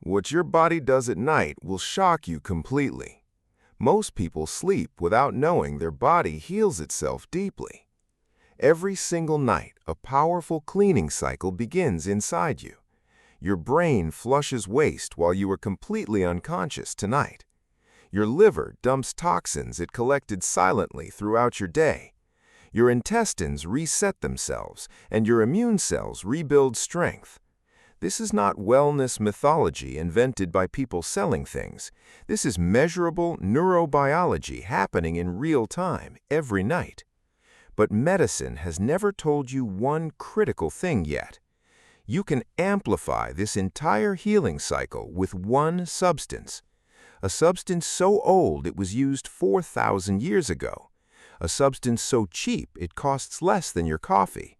What your body does at night will shock you completely. Most people sleep without knowing their body heals itself deeply. Every single night, a powerful cleaning cycle begins inside you. Your brain flushes waste while you are completely unconscious tonight. Your liver dumps toxins it collected silently throughout your day. Your intestines reset themselves, and your immune cells rebuild strength. This is not wellness mythology invented by people selling things. This is measurable neurobiology happening in real time, every night. But medicine has never told you one critical thing yet. You can amplify this entire healing cycle with one substance. A substance so old it was used 4,000 years ago. A substance so cheap it costs less than your coffee.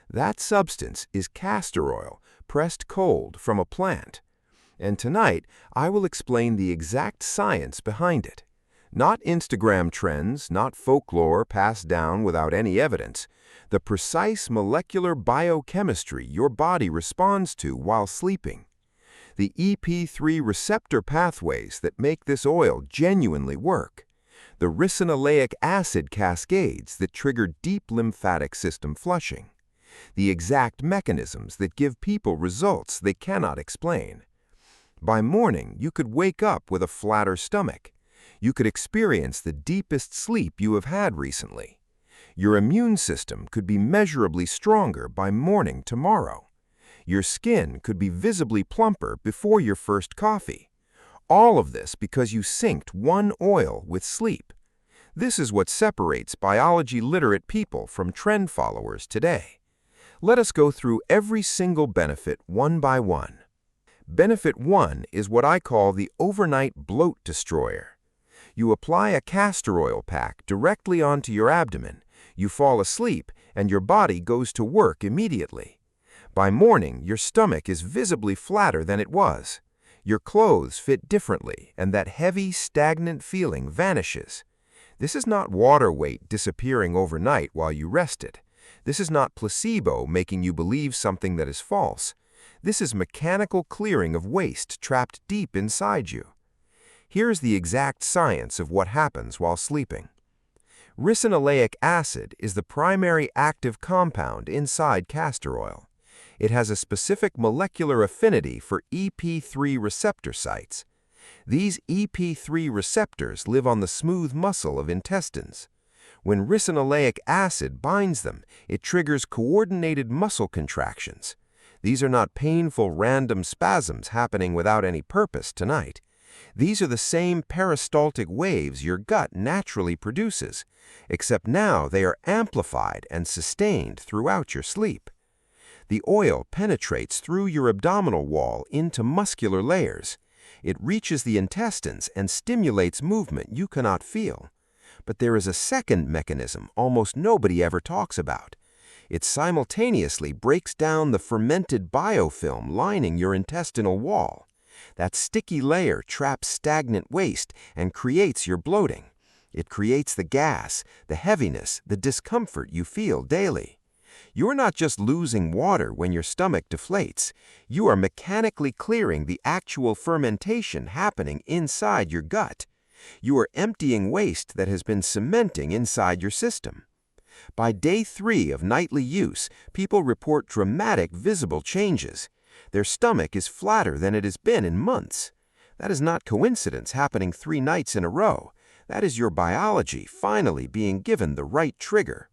That substance is castor oil, pressed cold from a plant. And tonight, I will explain the exact science behind it. Not Instagram trends, not folklore passed down without any evidence. The precise molecular biochemistry your body responds to while sleeping. The EP3 receptor pathways that make this oil genuinely work. The ricinoleic acid cascades that trigger deep lymphatic system flushing. The exact mechanisms that give people results they cannot explain. By morning, you could wake up with a flatter stomach. You could experience the deepest sleep you have had recently. Your immune system could be measurably stronger by morning tomorrow. Your skin could be visibly plumper before your first coffee. All of this because you synced one oil with sleep. This is what separates biology-literate people from trend followers today. Let us go through every single benefit one by one. Benefit 1 is what I call the overnight bloat destroyer. You apply a castor oil pack directly onto your abdomen, you fall asleep, and your body goes to work immediately. By morning, your stomach is visibly flatter than it was. Your clothes fit differently, and that heavy, stagnant feeling vanishes. This is not water weight disappearing overnight while you rested. This is not placebo making you believe something that is false. This is mechanical clearing of waste trapped deep inside you. Here's the exact science of what happens while sleeping. Ricinoleic acid is the primary active compound inside castor oil. It has a specific molecular affinity for EP3 receptor sites. These EP3 receptors live on the smooth muscle of intestines. When ricinoleic acid binds them, it triggers coordinated muscle contractions. These are not painful random spasms happening without any purpose tonight. These are the same peristaltic waves your gut naturally produces, except now they are amplified and sustained throughout your sleep. The oil penetrates through your abdominal wall into muscular layers. It reaches the intestines and stimulates movement you cannot feel. But there is a second mechanism almost nobody ever talks about. It simultaneously breaks down the fermented biofilm lining your intestinal wall. That sticky layer traps stagnant waste and creates your bloating. It creates the gas, the heaviness, the discomfort you feel daily. You are not just losing water when your stomach deflates. You are mechanically clearing the actual fermentation happening inside your gut. You are emptying waste that has been cementing inside your system. By day 3 of nightly use, people report dramatic visible changes. Their stomach is flatter than it has been in months. That is not coincidence happening 3 nights in a row. That is your biology finally being given the right trigger.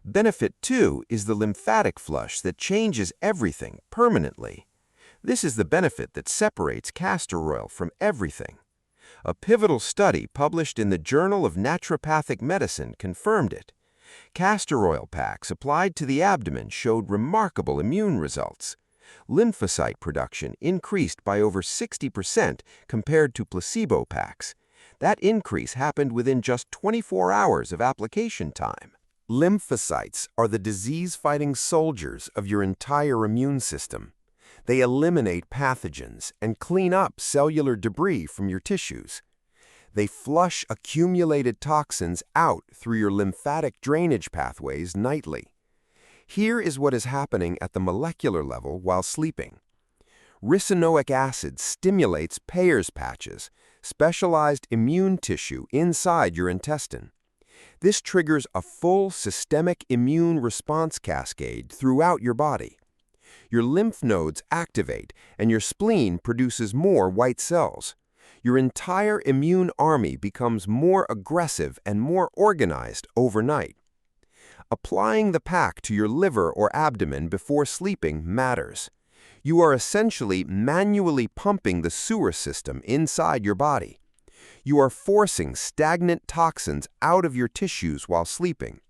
Benefit 2 is the lymphatic flush that changes everything permanently. This is the benefit that separates castor oil from everything. A pivotal study published in the Journal of Naturopathic Medicine confirmed it. Castor oil packs applied to the abdomen showed remarkable immune results. Lymphocyte production increased by over 60% compared to placebo packs. That increase happened within just 24 hours of application time. Lymphocytes are the disease-fighting soldiers of your entire immune system. They eliminate pathogens and clean up cellular debris from your tissues. They flush accumulated toxins out through your lymphatic drainage pathways nightly. Here is what is happening at the molecular level while sleeping. Ricinoic acid stimulates Peyer's patches, specialized immune tissue inside your intestine. This triggers a full systemic immune response cascade throughout your body. Your lymph nodes activate, and your spleen produces more white cells. Your entire immune army becomes more aggressive and more organized overnight. Applying the pack to your liver or abdomen before sleeping matters. You are essentially manually pumping the sewer system inside your body. You are forcing stagnant toxins out of your tissues while sleeping.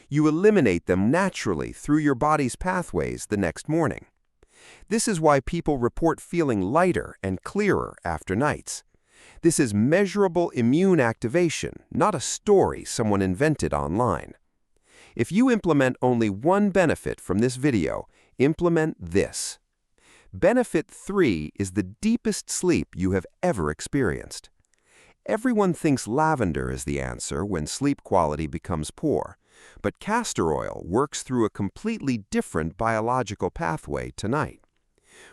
You eliminate them naturally through your body's pathways the next morning. This is why people report feeling lighter and clearer after nights. This is measurable immune activation, not a story someone invented online. If you implement only one benefit from this video, implement this. Benefit 3 is the deepest sleep you have ever experienced. Everyone thinks lavender is the answer when sleep quality becomes poor, but castor oil works through a completely different biological pathway tonight.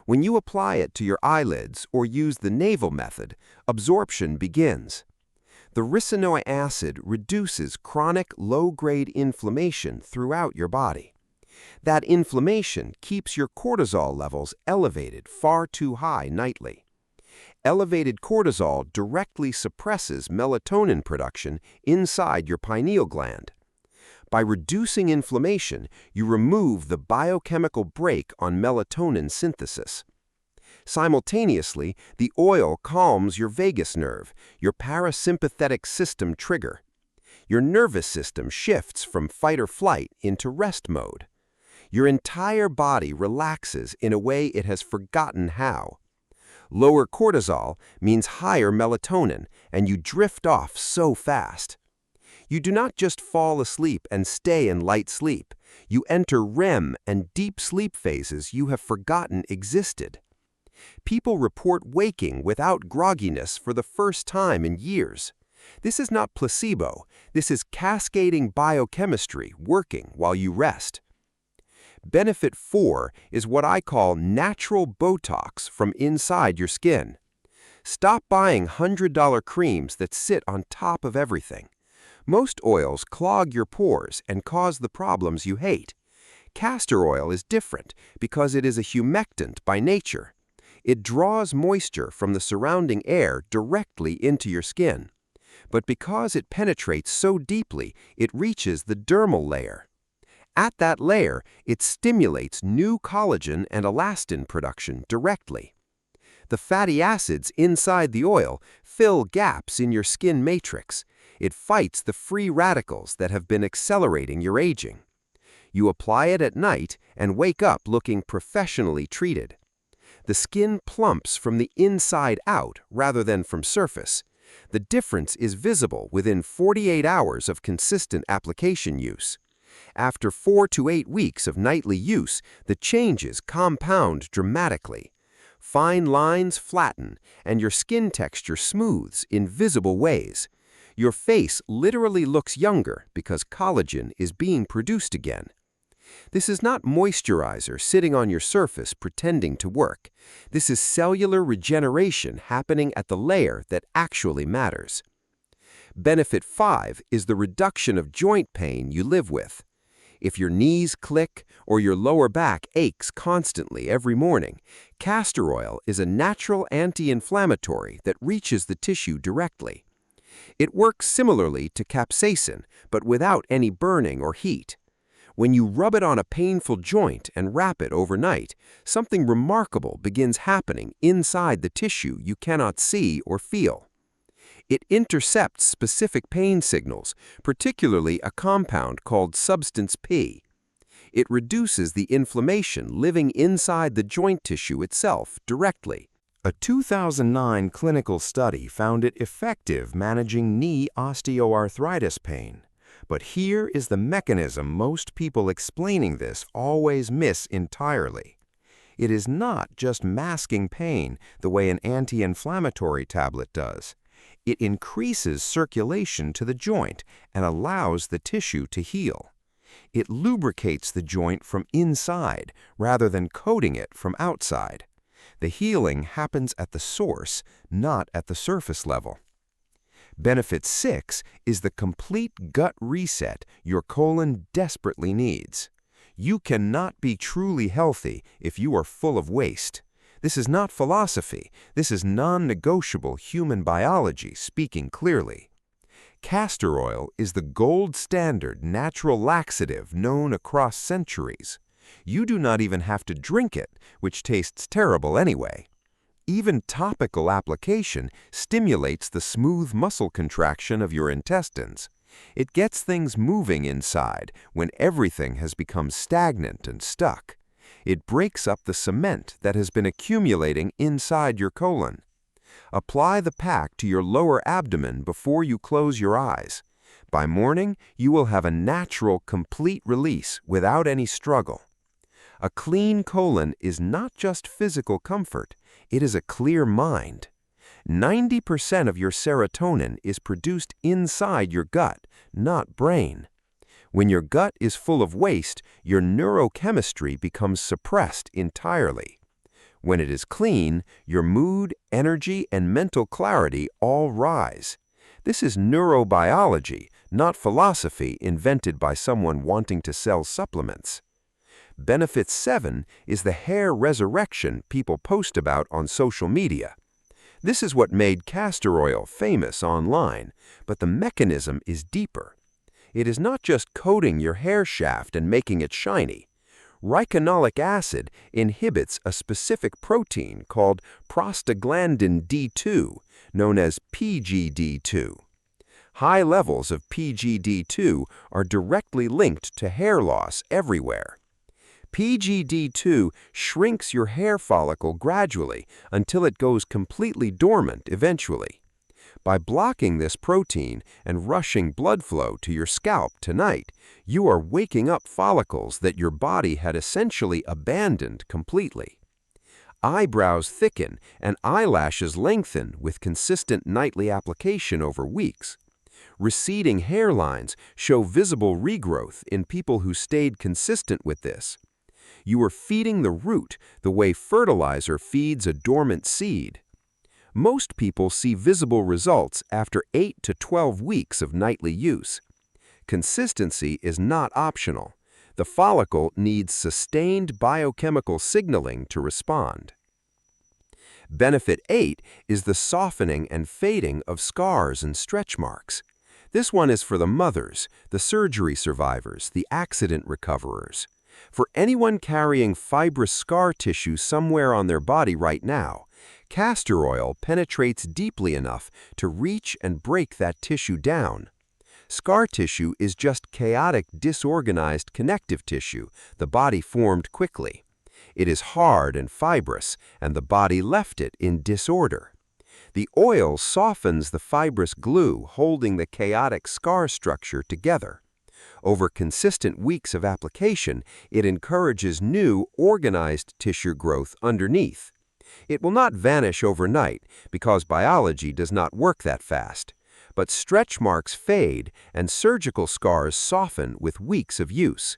When you apply it to your eyelids or use the naval method, absorption begins. The ricinoic acid reduces chronic low-grade inflammation throughout your body. That inflammation keeps your cortisol levels elevated far too high nightly. Elevated cortisol directly suppresses melatonin production inside your pineal gland. By reducing inflammation, you remove the biochemical brake on melatonin synthesis. Simultaneously, the oil calms your vagus nerve, your parasympathetic system trigger. Your nervous system shifts from fight or flight into rest mode. Your entire body relaxes in a way it has forgotten how. Lower cortisol means higher melatonin, and you drift off so fast. You do not just fall asleep and stay in light sleep. You enter REM and deep sleep phases you have forgotten existed. People report waking without grogginess for the first time in years. This is not placebo. This is cascading biochemistry working while you rest. Benefit 4 is what I call natural Botox from inside your skin. Stop buying $100 creams that sit on top of everything. Most oils clog your pores and cause the problems you hate. Castor oil is different because it is a humectant by nature. It draws moisture from the surrounding air directly into your skin. But because it penetrates so deeply, it reaches the dermal layer. At that layer, it stimulates new collagen and elastin production directly. The fatty acids inside the oil fill gaps in your skin matrix. It fights the free radicals that have been accelerating your aging. You apply it at night and wake up looking professionally treated. The skin plumps from the inside out rather than from surface. The difference is visible within 48 hours of consistent application use. After 4 to 8 weeks of nightly use, the changes compound dramatically. Fine lines flatten, and your skin texture smooths in visible ways. Your face literally looks younger because collagen is being produced again. This is not moisturizer sitting on your surface pretending to work. This is cellular regeneration happening at the layer that actually matters. Benefit 5 is the reduction of joint pain you live with. If your knees click or your lower back aches constantly every morning, castor oil is a natural anti-inflammatory that reaches the tissue directly. It works similarly to capsaicin, but without any burning or heat. When you rub it on a painful joint and wrap it overnight, something remarkable begins happening inside the tissue you cannot see or feel. It intercepts specific pain signals, particularly a compound called substance P. It reduces the inflammation living inside the joint tissue itself directly. A 2009 clinical study found it effective managing knee osteoarthritis pain. But here is the mechanism most people explaining this always miss entirely. It is not just masking pain the way an anti-inflammatory tablet does. It increases circulation to the joint and allows the tissue to heal. It lubricates the joint from inside rather than coating it from outside. The healing happens at the source, not at the surface level. Benefit 6 is the complete gut reset your colon desperately needs. You cannot be truly healthy if you are full of waste. This is not philosophy. This is non-negotiable human biology speaking clearly. Castor oil is the gold standard natural laxative known across centuries. You do not even have to drink it, which tastes terrible anyway. Even topical application stimulates the smooth muscle contraction of your intestines. It gets things moving inside when everything has become stagnant and stuck. It breaks up the cement that has been accumulating inside your colon. Apply the pack to your lower abdomen before you close your eyes. By morning, you will have a natural, complete release without any struggle. A clean colon is not just physical comfort, it is a clear mind. 90% of your serotonin is produced inside your gut, not brain. When your gut is full of waste, your neurochemistry becomes suppressed entirely. When it is clean, your mood, energy, and mental clarity all rise. This is neurobiology, not philosophy invented by someone wanting to sell supplements. Benefit 7 is the hair resurrection people post about on social media. This is what made castor oil famous online, but the mechanism is deeper. It is not just coating your hair shaft and making it shiny. Reichanoic acid inhibits a specific protein called prostaglandin D2, known as PGD2. High levels of PGD2 are directly linked to hair loss everywhere. PGD2 shrinks your hair follicle gradually until it goes completely dormant eventually. By blocking this protein and rushing blood flow to your scalp tonight, you are waking up follicles that your body had essentially abandoned completely. Eyebrows thicken and eyelashes lengthen with consistent nightly application over weeks. Receding hairlines show visible regrowth in people who stayed consistent with this. You are feeding the root the way fertilizer feeds a dormant seed. Most people see visible results after 8 to 12 weeks of nightly use. Consistency is not optional. The follicle needs sustained biochemical signaling to respond. Benefit 8 is the softening and fading of scars and stretch marks. This one is for the mothers, the surgery survivors, the accident recoverers. For anyone carrying fibrous scar tissue somewhere on their body right now, castor oil penetrates deeply enough to reach and break that tissue down. Scar tissue is just chaotic, disorganized connective tissue the body formed quickly. It is hard and fibrous, and the body left it in disorder. The oil softens the fibrous glue holding the chaotic scar structure together. Over consistent weeks of application, it encourages new, organized tissue growth underneath. It will not vanish overnight because biology does not work that fast. But stretch marks fade and surgical scars soften with weeks of use.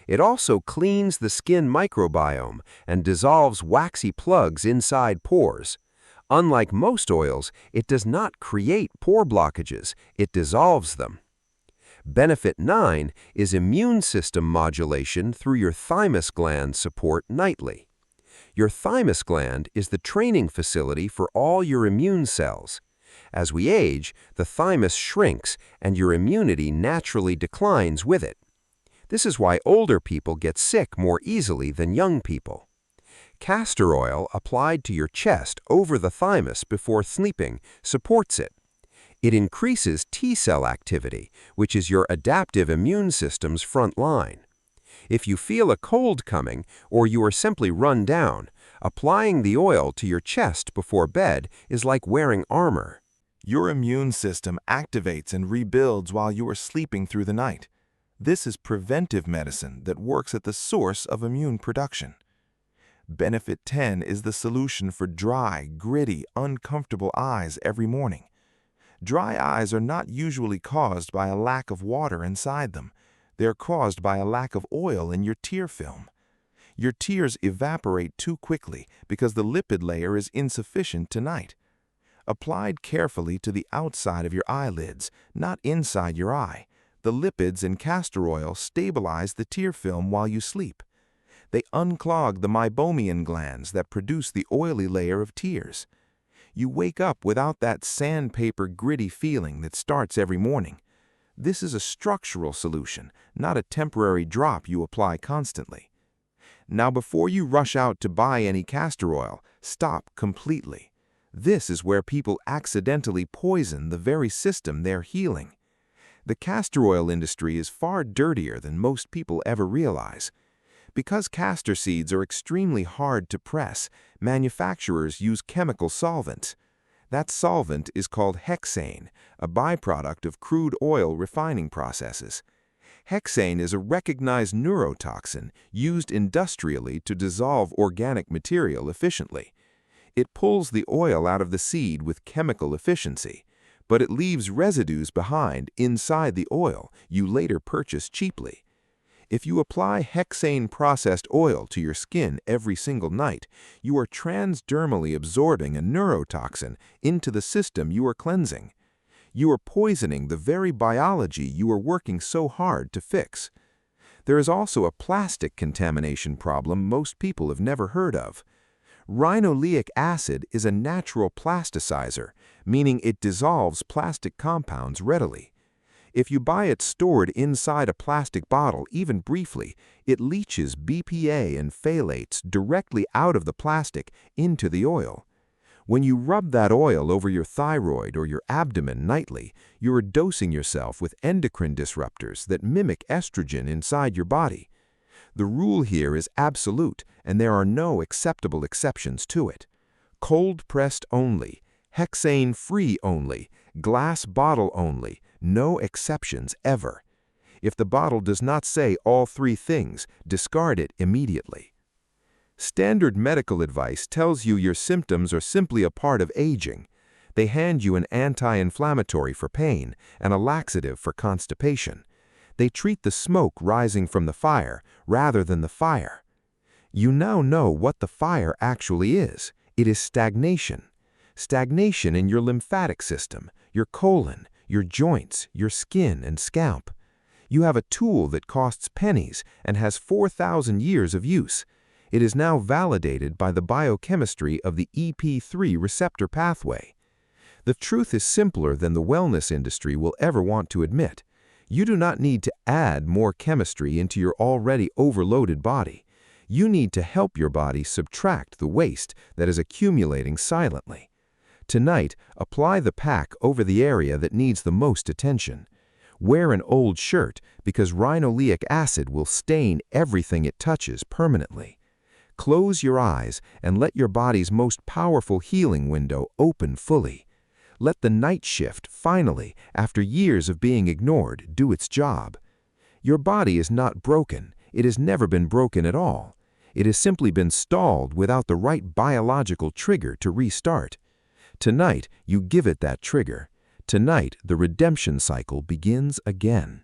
It also cleans the skin microbiome and dissolves waxy plugs inside pores. Unlike most oils, it does not create pore blockages, it dissolves them. Benefit 9 is immune system modulation through your thymus gland support nightly. Your thymus gland is the training facility for all your immune cells. As we age, the thymus shrinks and your immunity naturally declines with it. This is why older people get sick more easily than young people. Castor oil applied to your chest over the thymus before sleeping supports it. It increases T-cell activity, which is your adaptive immune system's front line. If you feel a cold coming or you are simply run down, applying the oil to your chest before bed is like wearing armor. Your immune system activates and rebuilds while you are sleeping through the night. This is preventive medicine that works at the source of immune production. Benefit 10 is the solution for dry, gritty, uncomfortable eyes every morning. Dry eyes are not usually caused by a lack of water inside them. They are caused by a lack of oil in your tear film. Your tears evaporate too quickly because the lipid layer is insufficient tonight. Applied carefully to the outside of your eyelids, not inside your eye, the lipids in castor oil stabilize the tear film while you sleep. They unclog the meibomian glands that produce the oily layer of tears. You wake up without that sandpaper gritty feeling that starts every morning. This is a structural solution, not a temporary drop you apply constantly. Now, before you rush out to buy any castor oil, stop completely. This is where people accidentally poison the very system they're healing. The castor oil industry is far dirtier than most people ever realize. Because castor seeds are extremely hard to press, manufacturers use chemical solvents. That solvent is called hexane, a byproduct of crude oil refining processes. Hexane is a recognized neurotoxin used industrially to dissolve organic material efficiently. It pulls the oil out of the seed with chemical efficiency, but it leaves residues behind inside the oil you later purchase cheaply. If you apply hexane-processed oil to your skin every single night, you are transdermally absorbing a neurotoxin into the system you are cleansing. You are poisoning the very biology you are working so hard to fix. There is also a plastic contamination problem most people have never heard of. Rhinoleic acid is a natural plasticizer, meaning it dissolves plastic compounds readily. If you buy it stored inside a plastic bottle even briefly, it leaches BPA and phthalates directly out of the plastic into the oil. When you rub that oil over your thyroid or your abdomen nightly, you are dosing yourself with endocrine disruptors that mimic estrogen inside your body. The rule here is absolute, and there are no acceptable exceptions to it. Cold-pressed only, hexane-free only, glass bottle only, no exceptions ever. If the bottle does not say all three things, discard it immediately. Standard medical advice tells you your symptoms are simply a part of aging. They hand you an anti-inflammatory for pain and a laxative for constipation. They treat the smoke rising from the fire rather than the fire. You now know what the fire actually is. It is stagnation. Stagnation in your lymphatic system, your colon, your joints, your skin and scalp. You have a tool that costs pennies and has 4,000 years of use. It is now validated by the biochemistry of the EP3 receptor pathway. The truth is simpler than the wellness industry will ever want to admit. You do not need to add more chemistry into your already overloaded body. You need to help your body subtract the waste that is accumulating silently. Tonight, apply the pack over the area that needs the most attention. Wear an old shirt because rhinoleic acid will stain everything it touches permanently. Close your eyes and let your body's most powerful healing window open fully. Let the night shift finally, after years of being ignored, do its job. Your body is not broken. It has never been broken at all. It has simply been stalled without the right biological trigger to restart. Tonight, you give it that trigger. Tonight, the redemption cycle begins again.